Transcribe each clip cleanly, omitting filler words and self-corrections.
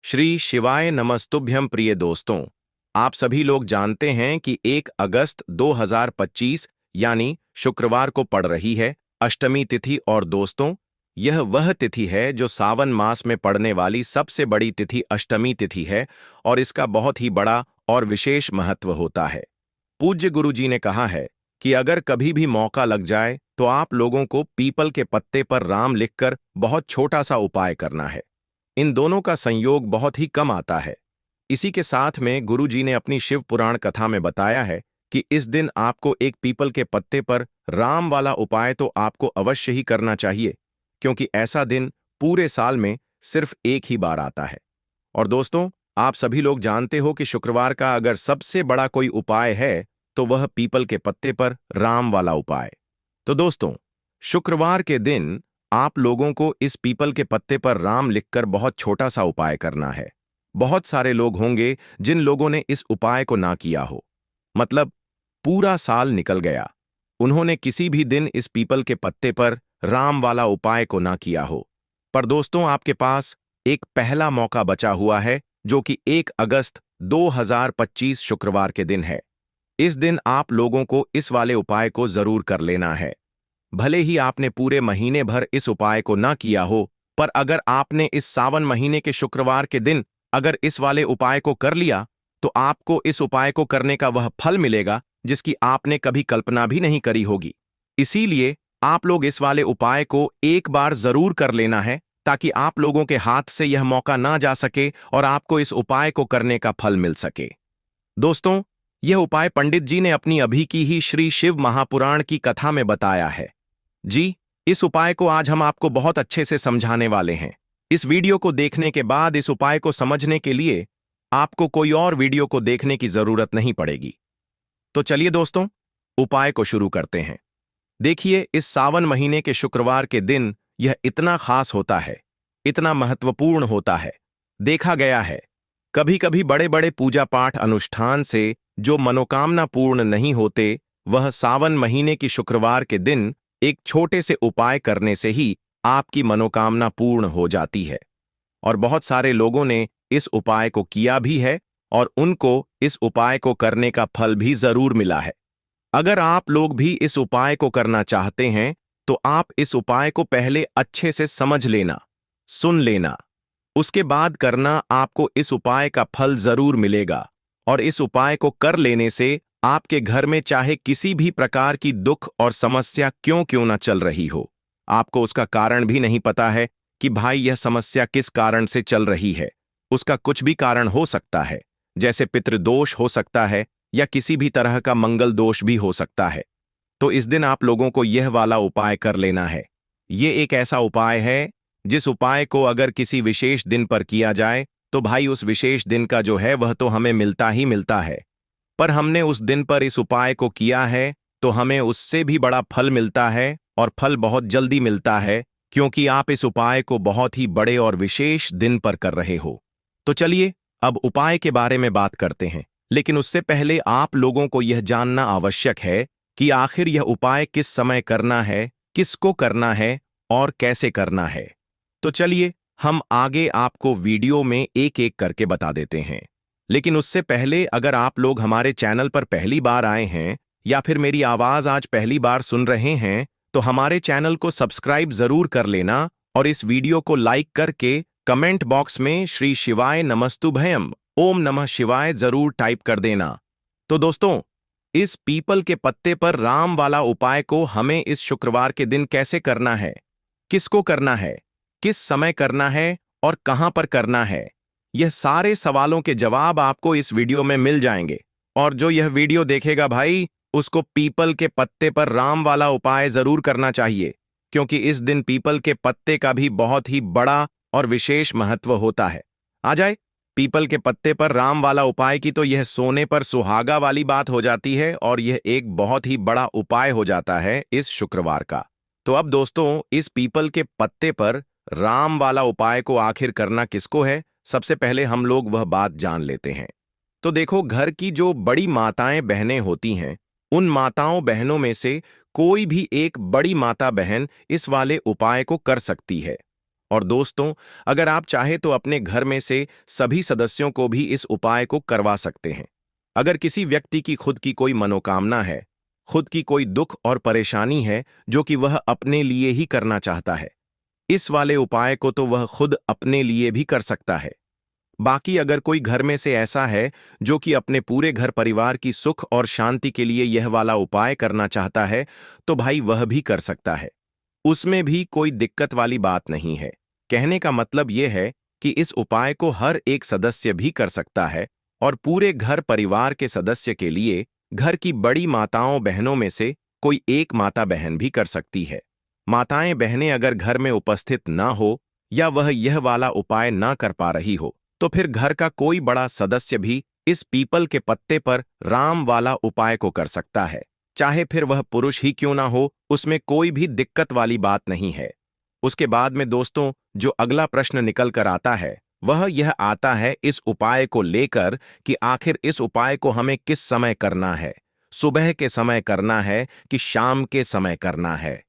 श्री शिवाय नमस्तुभ्यं प्रिय दोस्तों। आप सभी लोग जानते हैं कि 1 अगस्त 2025 यानी शुक्रवार को पड़ रही है अष्टमी तिथि। और दोस्तों, यह वह तिथि है जो सावन मास में पड़ने वाली सबसे बड़ी तिथि अष्टमी तिथि है और इसका बहुत ही बड़ा और विशेष महत्व होता है। पूज्य गुरु जी ने कहा है कि अगर कभी भी मौका लग जाए तो आप लोगों को पीपल के पत्ते पर राम लिखकर बहुत छोटा सा उपाय करना है। इन दोनों का संयोग बहुत ही कम आता है। इसी के साथ में गुरु जी ने अपनी शिव पुराण कथा में बताया है कि इस दिन आपको एक पीपल के पत्ते पर राम वाला उपाय तो आपको अवश्य ही करना चाहिए, क्योंकि ऐसा दिन पूरे साल में सिर्फ एक ही बार आता है। और दोस्तों, आप सभी लोग जानते हो कि शुक्रवार का अगर सबसे बड़ा कोई उपाय है तो वह पीपल के पत्ते पर राम वाला उपाय। तो दोस्तों, शुक्रवार के दिन आप लोगों को इस पीपल के पत्ते पर राम लिखकर बहुत छोटा सा उपाय करना है। बहुत सारे लोग होंगे जिन लोगों ने इस उपाय को ना किया हो, मतलब पूरा साल निकल गया, उन्होंने किसी भी दिन इस पीपल के पत्ते पर राम वाला उपाय को ना किया हो। पर दोस्तों, आपके पास एक पहला मौका बचा हुआ है जो कि 1 अगस्त 2025 शुक्रवार के दिन है। इस दिन आप लोगों को इस वाले उपाय को जरूर कर लेना है। भले ही आपने पूरे महीने भर इस उपाय को ना किया हो, पर अगर आपने इस सावन महीने के शुक्रवार के दिन अगर इस वाले उपाय को कर लिया तो आपको इस उपाय को करने का वह फल मिलेगा जिसकी आपने कभी कल्पना भी नहीं करी होगी। इसीलिए आप लोग इस वाले उपाय को एक बार जरूर कर लेना है ताकि आप लोगों के हाथ से यह मौका ना जा सके और आपको इस उपाय को करने का फल मिल सके। दोस्तों, यह उपाय पंडित जी ने अपनी अभी की ही श्री शिव महापुराण की कथा में बताया है। जी, इस उपाय को आज हम आपको बहुत अच्छे से समझाने वाले हैं। इस वीडियो को देखने के बाद इस उपाय को समझने के लिए आपको कोई और वीडियो को देखने की जरूरत नहीं पड़ेगी। तो चलिए दोस्तों, उपाय को शुरू करते हैं। देखिए, इस सावन महीने के शुक्रवार के दिन यह इतना खास होता है, इतना महत्वपूर्ण होता है। देखा गया है कभी कभी बड़े बड़े पूजा पाठ अनुष्ठान से जो मनोकामना पूर्ण नहीं होते, वह सावन महीने की शुक्रवार के दिन एक छोटे से उपाय करने से ही आपकी मनोकामना पूर्ण हो जाती है। और बहुत सारे लोगों ने इस उपाय को किया भी है और उनको इस उपाय को करने का फल भी जरूर मिला है। अगर आप लोग भी इस उपाय को करना चाहते हैं तो आप इस उपाय को पहले अच्छे से समझ लेना, सुन लेना, उसके बाद करना। आपको इस उपाय का फल जरूर मिलेगा और इस उपाय को कर लेने से आपके घर में चाहे किसी भी प्रकार की दुख और समस्या क्यों ना चल रही हो, आपको उसका कारण भी नहीं पता है कि भाई यह समस्या किस कारण से चल रही है। उसका कुछ भी कारण हो सकता है, जैसे पितृदोष हो सकता है या किसी भी तरह का मंगल दोष भी हो सकता है। तो इस दिन आप लोगों को यह वाला उपाय कर लेना है। ये एक ऐसा उपाय है जिस उपाय को अगर किसी विशेष दिन पर किया जाए तो भाई उस विशेष दिन का जो है वह तो हमें मिलता ही मिलता है। पर हमने उस दिन पर इस उपाय को किया है तो हमें उससे भी बड़ा फल मिलता है और फल बहुत जल्दी मिलता है, क्योंकि आप इस उपाय को बहुत ही बड़े और विशेष दिन पर कर रहे हो। तो चलिए अब उपाय के बारे में बात करते हैं, लेकिन उससे पहले आप लोगों को यह जानना आवश्यक है कि आखिर यह उपाय किस समय करना है, किसको करना है और कैसे करना है। तो चलिए हम आगे आपको वीडियो में एक एक करके बता देते हैं। लेकिन उससे पहले अगर आप लोग हमारे चैनल पर पहली बार आए हैं या फिर मेरी आवाज आज पहली बार सुन रहे हैं तो हमारे चैनल को सब्सक्राइब जरूर कर लेना और इस वीडियो को लाइक करके कमेंट बॉक्स में श्री शिवाय नमस्तुभयम ओम नमः शिवाय जरूर टाइप कर देना। तो दोस्तों, इस पीपल के पत्ते पर राम वाला उपाय को हमें इस शुक्रवार के दिन कैसे करना है, किसको करना है, किस समय करना है और कहां पर करना है, यह सारे सवालों के जवाब आपको इस वीडियो में मिल जाएंगे। और जो यह वीडियो देखेगा भाई, उसको पीपल के पत्ते पर राम वाला उपाय जरूर करना चाहिए, क्योंकि इस दिन पीपल के पत्ते का भी बहुत ही बड़ा और विशेष महत्व होता है। आ जाए पीपल के पत्ते पर राम वाला उपाय की, तो यह सोने पर सुहागा वाली बात हो जाती है और यह एक बहुत ही बड़ा उपाय हो जाता है इस शुक्रवार का। तो अब दोस्तों, इस पीपल के पत्ते पर राम वाला उपाय को आखिर करना किसको है, सबसे पहले हम लोग वह बात जान लेते हैं। तो देखो, घर की जो बड़ी माताएं बहनें होती हैं, उन माताओं बहनों में से कोई भी एक बड़ी माता बहन इस वाले उपाय को कर सकती है। और दोस्तों, अगर आप चाहे तो अपने घर में से सभी सदस्यों को भी इस उपाय को करवा सकते हैं। अगर किसी व्यक्ति की खुद की कोई मनोकामना है, खुद की कोई दुख और परेशानी है जो कि वह अपने लिए ही करना चाहता है, इस वाले उपाय को तो वह खुद अपने लिए भी कर सकता है। बाकी अगर कोई घर में से ऐसा है जो कि अपने पूरे घर परिवार की सुख और शांति के लिए यह वाला उपाय करना चाहता है, तो भाई वह भी कर सकता है। उसमें भी कोई दिक्कत वाली बात नहीं है। कहने का मतलब यह है कि इस उपाय को हर एक सदस्य भी कर सकता है और पूरे घर परिवार के सदस्य के लिए घर की बड़ी माताओं बहनों में से कोई एक माता बहन भी कर सकती है। माताएं बहनें अगर घर में उपस्थित ना हो या वह यह वाला उपाय ना कर पा रही हो, तो फिर घर का कोई बड़ा सदस्य भी इस पीपल के पत्ते पर राम वाला उपाय को कर सकता है। चाहे फिर वह पुरुष ही क्यों ना हो, उसमें कोई भी दिक्कत वाली बात नहीं है। उसके बाद में दोस्तों, जो अगला प्रश्न निकल कर आता है वह यह आता है इस उपाय को लेकर कि आखिर इस उपाय को हमें किस समय करना है, सुबह के समय करना है कि शाम के समय करना है।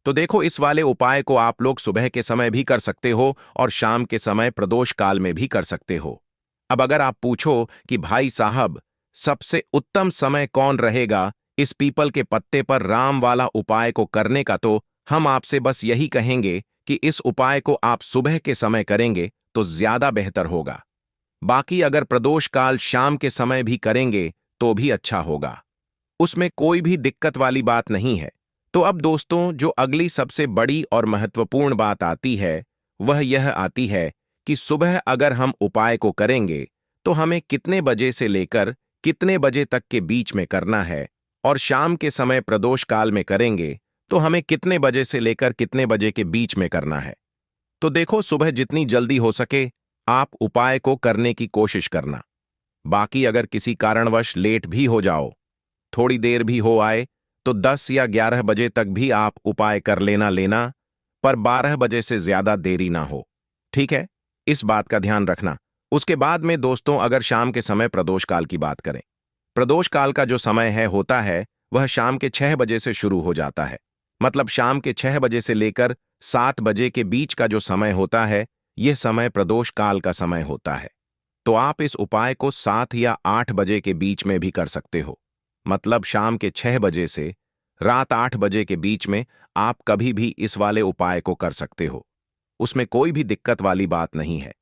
तो देखो, इस वाले उपाय को आप लोग सुबह के समय भी कर सकते हो और शाम के समय प्रदोष काल में भी कर सकते हो। अब अगर आप पूछो कि भाई साहब, सबसे उत्तम समय कौन रहेगा इस पीपल के पत्ते पर राम वाला उपाय को करने का, तो हम आपसे बस यही कहेंगे कि इस उपाय को आप सुबह के समय करेंगे तो ज्यादा बेहतर होगा। बाकी अगर प्रदोष काल शाम के समय भी करेंगे तो भी अच्छा होगा, उसमें कोई भी दिक्कत वाली बात नहीं है। तो अब दोस्तों, जो अगली सबसे बड़ी और महत्वपूर्ण बात आती है वह यह आती है कि सुबह अगर हम उपाय को करेंगे तो हमें कितने बजे से लेकर कितने बजे तक के बीच में करना है, और शाम के समय प्रदोष काल में करेंगे तो हमें कितने बजे से लेकर कितने बजे के बीच में करना है। तो देखो, सुबह जितनी जल्दी हो सके आप उपाय को करने की कोशिश करना। बाकी अगर किसी कारणवश लेट भी हो जाओ, थोड़ी देर भी हो आए, तो 10 या 11 बजे तक भी आप उपाय कर लेना, पर 12 बजे से ज्यादा देरी ना हो। ठीक है, इस बात का ध्यान रखना। उसके बाद में दोस्तों, अगर शाम के समय प्रदोष काल की बात करें, प्रदोष काल का जो समय है होता है वह शाम के 6 बजे से शुरू हो जाता है। मतलब शाम के 6 बजे से लेकर 7 बजे के बीच का जो समय होता है, यह समय प्रदोष काल का समय होता है। तो आप इस उपाय को 7 या 8 बजे के बीच में भी कर सकते हो। मतलब शाम के 6 बजे से रात 8 बजे के बीच में आप कभी भी इस वाले उपाय को कर सकते हो। उसमें कोई भी दिक्कत वाली बात नहीं है।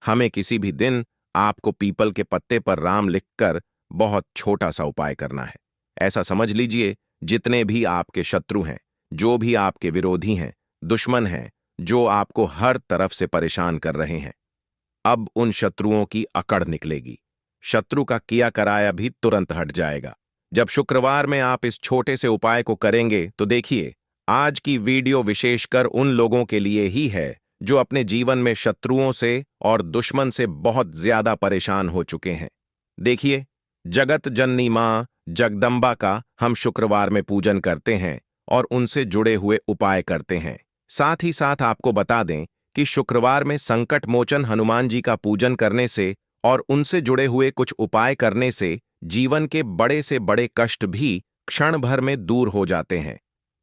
हमें किसी भी दिन आपको पीपल के पत्ते पर राम लिखकर बहुत छोटा सा उपाय करना है। ऐसा समझ लीजिए, जितने भी आपके शत्रु हैं, जो भी आपके विरोधी हैं, दुश्मन हैं, जो आपको हर तरफ से परेशान कर रहे हैं, अब उन शत्रुओं की अकड़ निकलेगी। शत्रु का किया कराया भी तुरंत हट जाएगा जब शुक्रवार में आप इस छोटे से उपाय को करेंगे। तो देखिए, आज की वीडियो विशेषकर उन लोगों के लिए ही है जो अपने जीवन में शत्रुओं से और दुश्मन से बहुत ज्यादा परेशान हो चुके हैं। देखिए, जगत जननी मां जगदम्बा का हम शुक्रवार में पूजन करते हैं और उनसे जुड़े हुए उपाय करते हैं। साथ ही साथ आपको बता दें कि शुक्रवार में संकट मोचन हनुमान जी का पूजन करने से और उनसे जुड़े हुए कुछ उपाय करने से जीवन के बड़े से बड़े कष्ट भी क्षण भर में दूर हो जाते हैं।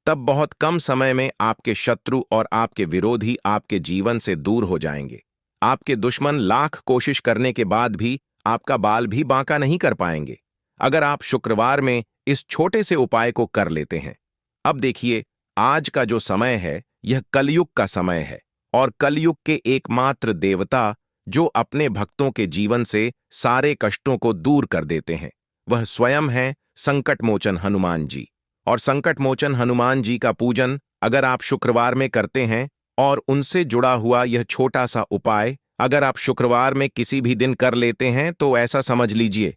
तब बहुत कम समय में आपके शत्रु और आपके विरोधी आपके जीवन से दूर हो जाएंगे। आपके दुश्मन लाख कोशिश करने के बाद भी आपका बाल भी बांका नहीं कर पाएंगे, अगर आप शुक्रवार में इस छोटे से उपाय को कर लेते हैं। अब देखिए, आज का जो समय है यह कलयुग का समय है और कलयुग के एकमात्र देवता जो अपने भक्तों के जीवन से सारे कष्टों को दूर कर देते हैं, वह स्वयं है संकट मोचन हनुमान जी। और संकट मोचन हनुमान जी का पूजन अगर आप शुक्रवार में करते हैं और उनसे जुड़ा हुआ यह छोटा सा उपाय अगर आप शुक्रवार में किसी भी दिन कर लेते हैं, तो ऐसा समझ लीजिए,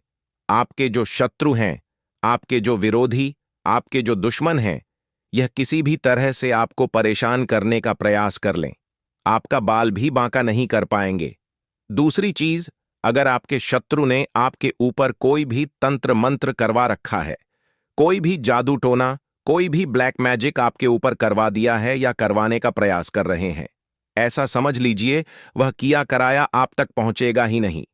आपके जो शत्रु हैं, आपके जो विरोधी, आपके जो दुश्मन हैं, यह किसी भी तरह से आपको परेशान करने का प्रयास कर लें, आपका बाल भी बांका नहीं कर पाएंगे। दूसरी चीज, अगर आपके शत्रु ने आपके ऊपर कोई भी तंत्र मंत्र करवा रखा है, कोई भी जादू टोना, कोई भी ब्लैक मैजिक आपके ऊपर करवा दिया है या करवाने का प्रयास कर रहे हैं, ऐसा समझ लीजिए वह किया कराया आप तक पहुंचेगा ही नहीं।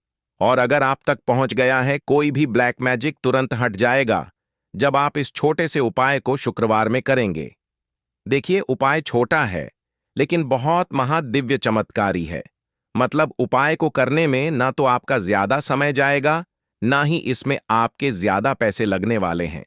और अगर आप तक पहुंच गया है, कोई भी ब्लैक मैजिक तुरंत हट जाएगा जब आप इस छोटे से उपाय को शुक्रवार में करेंगे। देखिए, उपाय छोटा है लेकिन बहुत महादिव्य चमत्कारी है। मतलब उपाय को करने में ना तो आपका ज्यादा समय जाएगा, ना ही इसमें आपके ज्यादा पैसे लगने वाले हैं।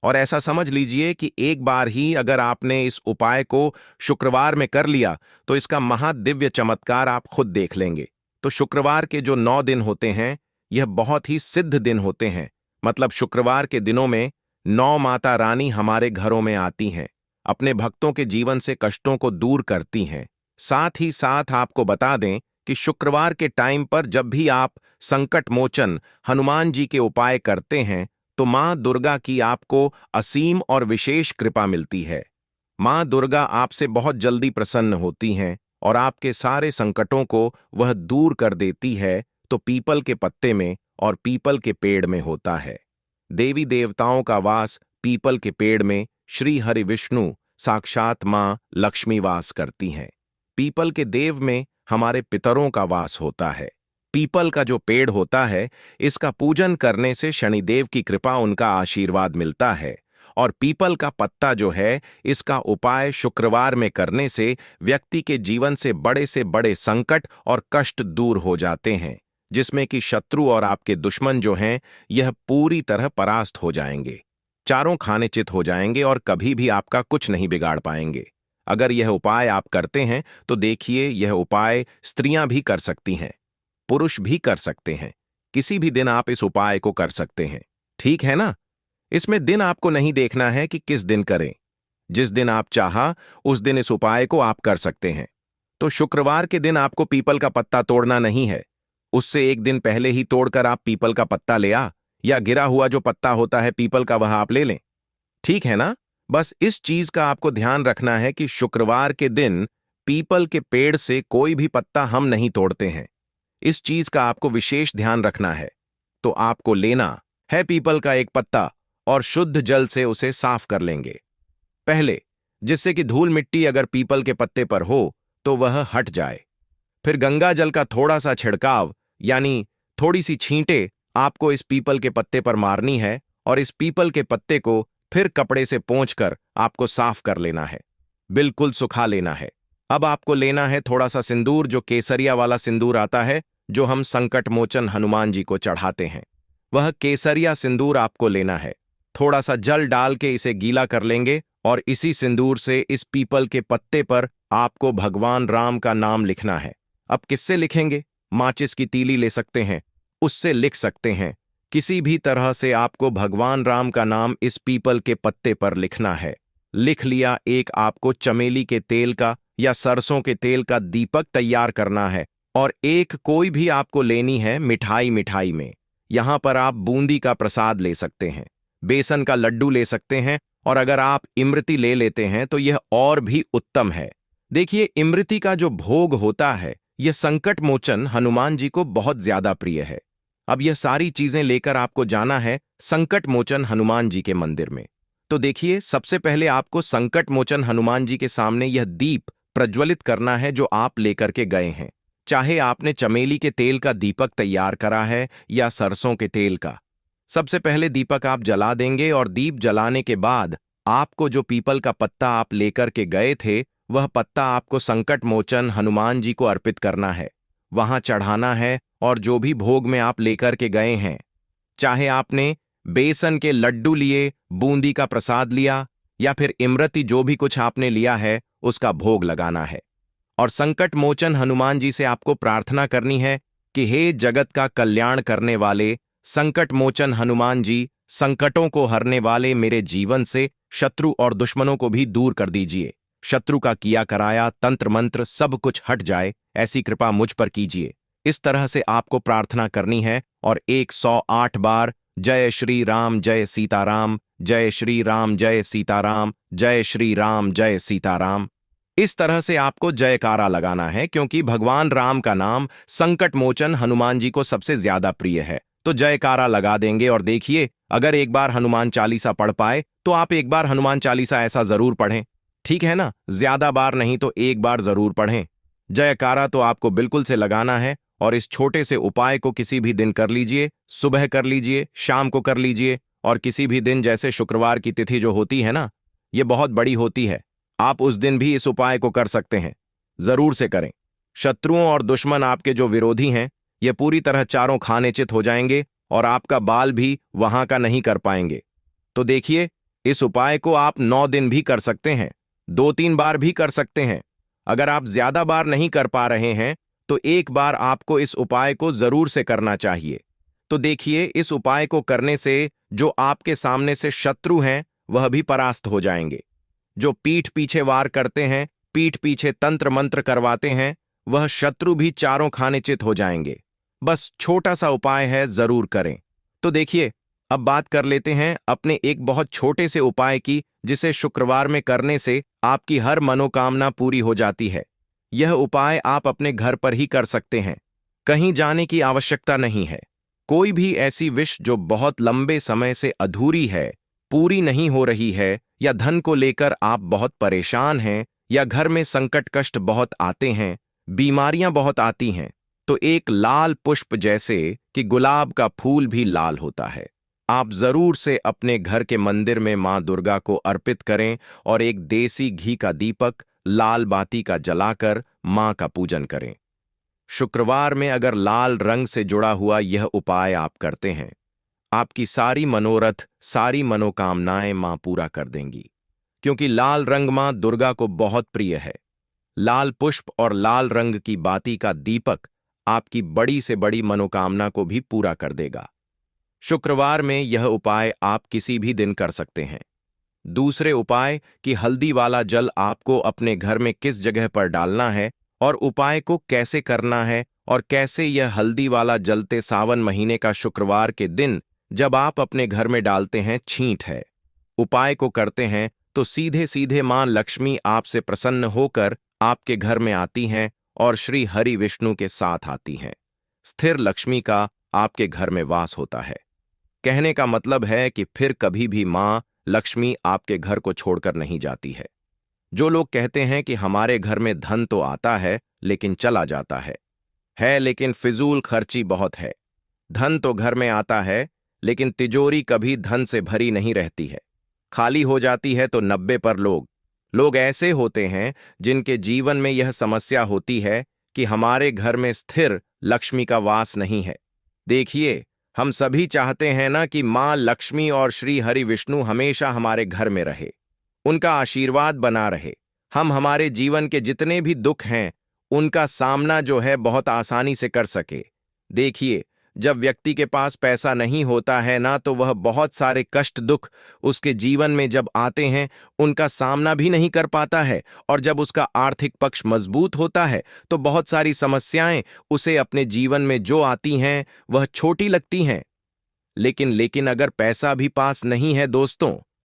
और ऐसा समझ लीजिए कि एक बार ही अगर आपने इस उपाय को शुक्रवार में कर लिया तो इसका महादिव्य चमत्कार आप खुद देख लेंगे। तो शुक्रवार के जो 9 दिन होते हैं, यह बहुत ही सिद्ध दिन होते हैं। मतलब शुक्रवार के दिनों में 9 माता रानी हमारे घरों में आती हैं, अपने भक्तों के जीवन से कष्टों को दूर करती हैं। साथ ही साथ आपको बता दें कि शुक्रवार के टाइम पर जब भी आप संकट मोचन हनुमान जी के उपाय करते हैं तो मां दुर्गा की आपको असीम और विशेष कृपा मिलती है। मां दुर्गा आपसे बहुत जल्दी प्रसन्न होती हैं और आपके सारे संकटों को वह दूर कर देती है। तो पीपल के पत्ते में और पीपल के पेड़ में होता है। देवी देवताओं का वास पीपल के पेड़ में श्री हरि विष्णु साक्षात मां लक्ष्मी वास करती हैं। पीपल के देव में हमारे पितरों का वास होता है। पीपल का जो पेड़ होता है, इसका पूजन करने से शनिदेव की कृपा उनका आशीर्वाद मिलता है। और पीपल का पत्ता जो है, इसका उपाय शुक्रवार में करने से व्यक्ति के जीवन से बड़े संकट और कष्ट दूर हो जाते हैं, जिसमें कि शत्रु और आपके दुश्मन जो हैं, यह पूरी तरह परास्त हो जाएंगे, चारों खाने चित हो जाएंगे और कभी भी आपका कुछ नहीं बिगाड़ पाएंगे। अगर यह उपाय आप करते हैं तो देखिए, यह उपाय स्त्रियां भी कर सकती हैं, पुरुष भी कर सकते हैं। किसी भी दिन आप इस उपाय को कर सकते हैं, ठीक है ना। इसमें दिन आपको नहीं देखना है कि किस दिन करें। जिस दिन आप चाहा उस दिन इस उपाय को आप कर सकते हैं। तो शुक्रवार के दिन आपको पीपल का पत्ता तोड़ना नहीं है, उससे एक दिन पहले ही तोड़कर आप पीपल का पत्ता ले आ, या गिरा हुआ जो पत्ता होता है पीपल का, वह आप ले लें, ठीक है ना। बस इस चीज का आपको ध्यान रखना है कि शुक्रवार के दिन पीपल के पेड़ से कोई भी पत्ता हम नहीं तोड़ते हैं। इस चीज का आपको विशेष ध्यान रखना है। तो आपको लेना है पीपल का एक पत्ता और शुद्ध जल से उसे साफ कर लेंगे पहले, जिससे कि धूल मिट्टी अगर पीपल के पत्ते पर हो तो वह हट जाए। फिर गंगा जल का थोड़ा सा छिड़काव, यानी थोड़ी सी छींटे आपको इस पीपल के पत्ते पर मारनी है और इस पीपल के पत्ते को फिर कपड़े से पोंछकर आपको साफ कर लेना है, बिल्कुल सुखा लेना है। अब आपको लेना है थोड़ा सा सिंदूर, जो केसरिया वाला सिंदूर आता है, जो हम संकट मोचन हनुमान जी को चढ़ाते हैं। वह केसरिया सिंदूर आपको लेना है। थोड़ा सा जल डाल के इसे गीला कर लेंगे और इसी सिंदूर से इस पीपल के पत्ते पर आपको भगवान राम का नाम लिखना है। अब किससे लिखेंगे? माचिस की तीली ले सकते हैं, उससे लिख सकते हैं। किसी भी तरह से आपको भगवान राम का नाम इस पीपल के पत्ते पर लिखना है। लिख लिया। एक आपको चमेली के तेल का या सरसों के तेल का दीपक तैयार करना है और एक कोई भी आपको लेनी है मिठाई में। यहां पर आप बूंदी का प्रसाद ले सकते हैं, बेसन का लड्डू ले सकते हैं, और अगर आप इमरती ले लेते हैं तो यह और भी उत्तम है। देखिए, इमरती का जो भोग होता है, यह संकट मोचन हनुमान जी को बहुत ज्यादा प्रिय है। अब यह सारी चीजें लेकर आपको जाना है संकट मोचन हनुमान जी के मंदिर में। तो देखिए, सबसे पहले आपको संकट मोचन हनुमान जी के सामने यह दीप प्रज्वलित करना है जो आप लेकर के गए हैं। चाहे आपने चमेली के तेल का दीपक तैयार करा है या सरसों के तेल का। सबसे पहले दीपक आप जला देंगे और दीप जलाने के बाद आपको जो पीपल का पत्ता आप लेकर के गए थे, वह पत्ता आपको संकट मोचन हनुमान जी को अर्पित करना है, वहां चढ़ाना है। और जो भी भोग में आप लेकर के गए हैं, चाहे आपने बेसन के लड्डू लिए, बूंदी का प्रसाद लिया, या फिर इमरती, जो भी कुछ आपने लिया है उसका भोग लगाना है। और संकट मोचन हनुमान जी से आपको प्रार्थना करनी है कि हे जगत का कल्याण करने वाले संकट मोचन हनुमान जी, संकटों को हरने वाले मेरे जीवन से शत्रु और दुश्मनों को भी दूर कर दीजिए। शत्रु का किया कराया तंत्र मंत्र सब कुछ हट जाए, ऐसी कृपा मुझ पर कीजिए। इस तरह से आपको प्रार्थना करनी है और 108 बार जय श्री राम जय सीताराम, जय श्री राम जय सीताराम, जय श्री राम जय सीताराम, इस तरह से आपको जयकारा लगाना है, क्योंकि भगवान राम का नाम संकट मोचन हनुमान जी को सबसे ज्यादा प्रिय है। तो जयकारा लगा देंगे। और देखिए, अगर एक बार हनुमान चालीसा पढ़ पाए तो आप एक बार हनुमान चालीसा ऐसा जरूर पढ़ें, ठीक है ना। ज्यादा बार नहीं तो एक बार जरूर पढ़ें। जयकारा तो आपको बिल्कुल से लगाना है। और इस छोटे से उपाय को किसी भी दिन कर लीजिए, सुबह कर लीजिए, शाम को कर लीजिए, और किसी भी दिन, जैसे शुक्रवार की तिथि जो होती है ना, ये बहुत बड़ी होती है, आप उस दिन भी इस उपाय को कर सकते हैं। जरूर से करें। शत्रुओं और दुश्मन आपके जो विरोधी हैं, ये पूरी तरह चारों खाने चित हो जाएंगे और आपका बाल भी वहां का नहीं कर पाएंगे। तो देखिए, इस उपाय को आप 9 दिन भी कर सकते हैं, 2-3 बार भी कर सकते हैं। अगर आप ज्यादा बार नहीं कर पा रहे हैं तो एक बार आपको इस उपाय को जरूर से करना चाहिए। तो देखिए, इस उपाय को करने से जो आपके सामने से शत्रु हैं वह भी परास्त हो जाएंगे। जो पीठ पीछे वार करते हैं, पीठ पीछे तंत्र मंत्र करवाते हैं, वह शत्रु भी चारों खाने चित हो जाएंगे। बस छोटा सा उपाय है, जरूर करें। तो देखिए, अब बात कर लेते हैं अपने एक बहुत छोटे से उपाय की, जिसे शुक्रवार में करने से आपकी हर मनोकामना पूरी हो जाती है। यह उपाय आप अपने घर पर ही कर सकते हैं, कहीं जाने की आवश्यकता नहीं है। कोई भी ऐसी विश जो बहुत लंबे समय से अधूरी है, पूरी नहीं हो रही है, या धन को लेकर आप बहुत परेशान हैं, या घर में संकट कष्ट बहुत आते हैं, बीमारियां बहुत आती हैं, तो एक लाल पुष्प, जैसे कि गुलाब का फूल भी लाल होता है, आप जरूर से अपने घर के मंदिर में मां दुर्गा को अर्पित करें और एक देसी घी का दीपक लाल बाती का जलाकर मां का पूजन करें। शुक्रवार में अगर लाल रंग से जुड़ा हुआ यह उपाय आप करते हैं, आपकी सारी मनोरथ, सारी मनोकामनाएं मां पूरा कर देंगी, क्योंकि लाल रंग मां दुर्गा को बहुत प्रिय है। लाल पुष्प और लाल रंग की बाती का दीपक आपकी बड़ी से बड़ी मनोकामना को भी पूरा कर देगा। शुक्रवार में यह उपाय आप किसी भी दिन कर सकते हैं। दूसरे उपाय कि हल्दी वाला जल आपको अपने घर में किस जगह पर डालना है और उपाय को कैसे करना है, और कैसे यह हल्दी वाला जलते सावन महीने का शुक्रवार के दिन जब आप अपने घर में डालते हैं, छींट है, उपाय को करते हैं, तो सीधे सीधे मां लक्ष्मी आपसे प्रसन्न होकर आपके घर में आती हैं और श्री हरि विष्णु के साथ आती हैं। स्थिर लक्ष्मी का आपके घर में वास होता है। कहने का मतलब है कि फिर कभी भी मां लक्ष्मी आपके घर को छोड़कर नहीं जाती है। जो लोग कहते हैं कि हमारे घर में धन तो आता है लेकिन चला जाता है लेकिन फिजूल खर्ची बहुत है। धन तो घर में आता है, लेकिन तिजोरी कभी धन से भरी नहीं रहती है, खाली हो जाती है। तो 90 पर लोग ऐसे होते हैं जिनके जीवन में यह समस्या होती है कि हमारे घर में स्थिर लक्ष्मी का वास नहीं है। देखिए, हम सभी चाहते हैं ना कि मां लक्ष्मी और श्री हरि विष्णु हमेशा हमारे घर में रहे, उनका आशीर्वाद बना रहे, हम हमारे जीवन के जितने भी दुख हैं उनका सामना जो है बहुत आसानी से कर सके। देखिए, जब व्यक्ति के पास पैसा नहीं होता है ना, तो वह बहुत सारे कष्ट दुख उसके जीवन में जब आते हैं उनका सामना भी नहीं कर पाता है, और जब उसका आर्थिक पक्ष मजबूत होता है तो बहुत सारी समस्याएं उसे अपने जीवन में जो आती हैं वह छोटी लगती हैं। लेकिन अगर पैसा भी पास नहीं है दोस्तों,